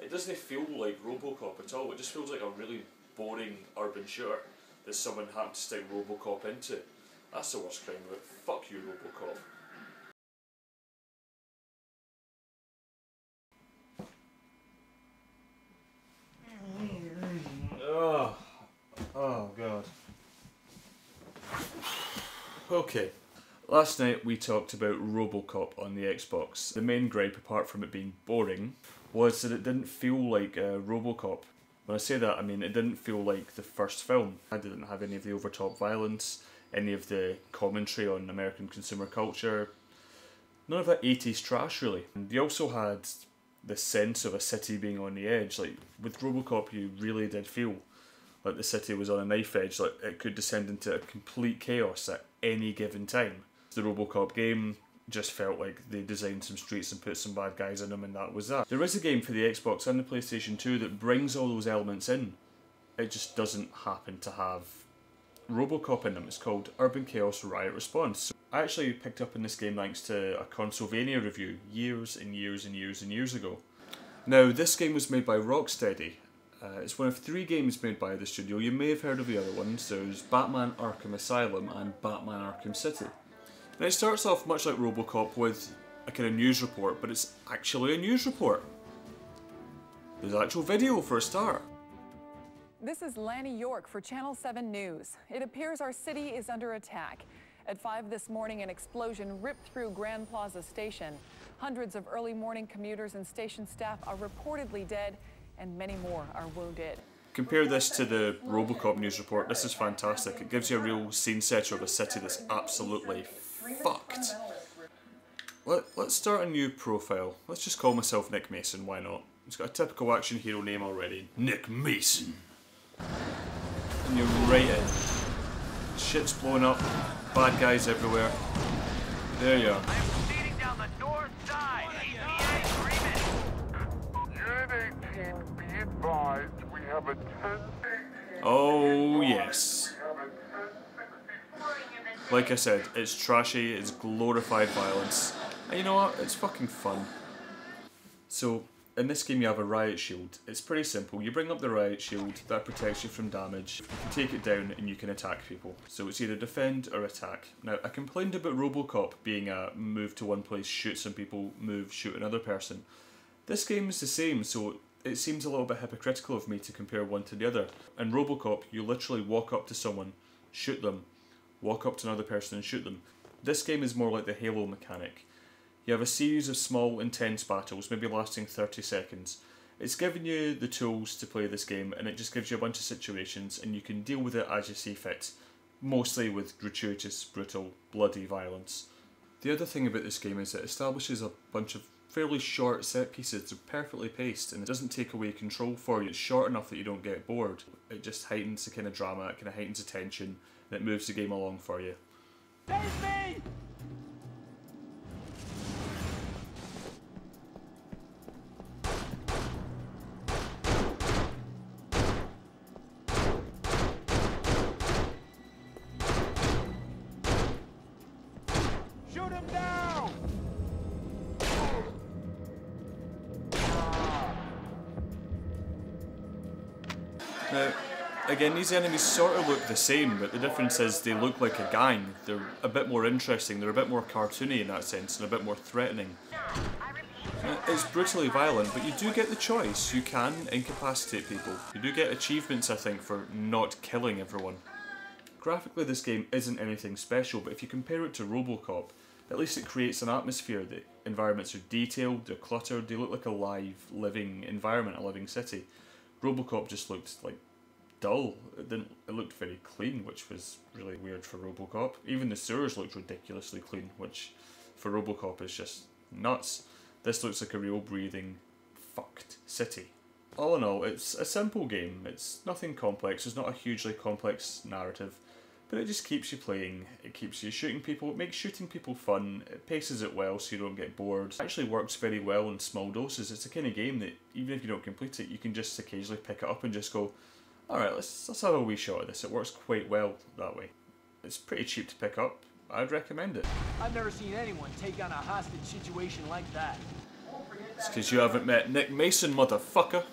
It doesn't feel like Robocop at all. It just feels like a really boring urban shooter that someone happened to stick Robocop into. That's the worst crime of it. Fuck you, Robocop. Oh god. Okay. Last night we talked about Robocop on the Xbox. The main gripe, apart from it being boring, was that it didn't feel like Robocop. When I say that, I mean it didn't feel like the first film. It didn't have any of the over-top violence, any of the commentary on American consumer culture. None of that 80s trash, really. And you also had the sense of a city being on the edge. Like, with Robocop you really did feel like the city was on a knife edge, like it could descend into a complete chaos at any given time. The Robocop game just felt like they designed some streets and put some bad guys in them, and that was that. There is a game for the Xbox and the PlayStation 2 that brings all those elements in. It just doesn't happen to have Robocop in them. It's called Urban Chaos Riot Response. So I actually picked up on this game thanks to a Consolvania review years and years and years and years ago. Now, this game was made by Rocksteady. It's one of 3 games made by the studio. You may have heard of the other ones. There's Batman Arkham Asylum and Batman Arkham City. Now it starts off much like Robocop with a kind of news report, but it's actually a news report. There's actual video for a start. This is Lanny York for Channel 7 News. It appears our city is under attack. At 5 this morning, an explosion ripped through Grand Plaza Station. Hundreds of early morning commuters and station staff are reportedly dead, and many more are wounded. Compare this to the Robocop news report. This is fantastic. It gives you a real scene setter of a city that's absolutely fucked. Let's start a new profile. Let's just call myself Nick Mason, why not? He's got a typical action hero name already. Nick Mason. And you're right in. Shit's blowing up, bad guys everywhere. There you are. I'm proceeding down the north side. Unit 18, be advised, we have a 10... Oh yes. Like I said, it's trashy, it's glorified violence, and you know what, it's fucking fun. So, in this game you have a riot shield. It's pretty simple. You bring up the riot shield, that protects you from damage. You can take it down and you can attack people. So it's either defend or attack. Now, I complained about Robocop being a move to one place, shoot some people, move, shoot another person. This game is the same, so it seems a little bit hypocritical of me to compare one to the other. In Robocop, you literally walk up to someone, shoot them, walk up to another person and shoot them. This game is more like the Halo mechanic. You have a series of small, intense battles, maybe lasting 30 seconds. It's giving you the tools to play this game, and it just gives you a bunch of situations, and you can deal with it as you see fit. Mostly with gratuitous, brutal, bloody violence. The other thing about this game is it establishes a bunch of fairly short set pieces. They're perfectly paced, and it doesn't take away control for you. It's short enough that you don't get bored. It just heightens the kind of drama, it kind of heightens the tension, and it moves the game along for you. Save me! Shoot him down! Now, again, these enemies sort of look the same, but the difference is they look like a gang. They're a bit more interesting, they're a bit more cartoony in that sense, and a bit more threatening. It's brutally violent, but you do get the choice. You can incapacitate people. You do get achievements, I think, for not killing everyone. Graphically, this game isn't anything special, but if you compare it to Robocop, at least it creates an atmosphere. The environments are detailed, they're cluttered, they look like a live, living environment, a living city. Robocop just looked like dull. It looked very clean, which was really weird for Robocop. Even the sewers looked ridiculously clean, which for Robocop is just nuts. This looks like a real breathing, fucked city. All in all, it's a simple game. It's nothing complex. There's not a hugely complex narrative, but it just keeps you playing. It keeps you shooting people. It makes shooting people fun. It paces it well so you don't get bored. It actually works very well in small doses. It's the kind of game that even if you don't complete it, you can just occasionally pick it up and just go, alright, let's have a wee shot of this. It works quite well that way. It's pretty cheap to pick up. I'd recommend it. I've never seen anyone take on a hostage situation like that. It's because you haven't met Nick Mason, motherfucker.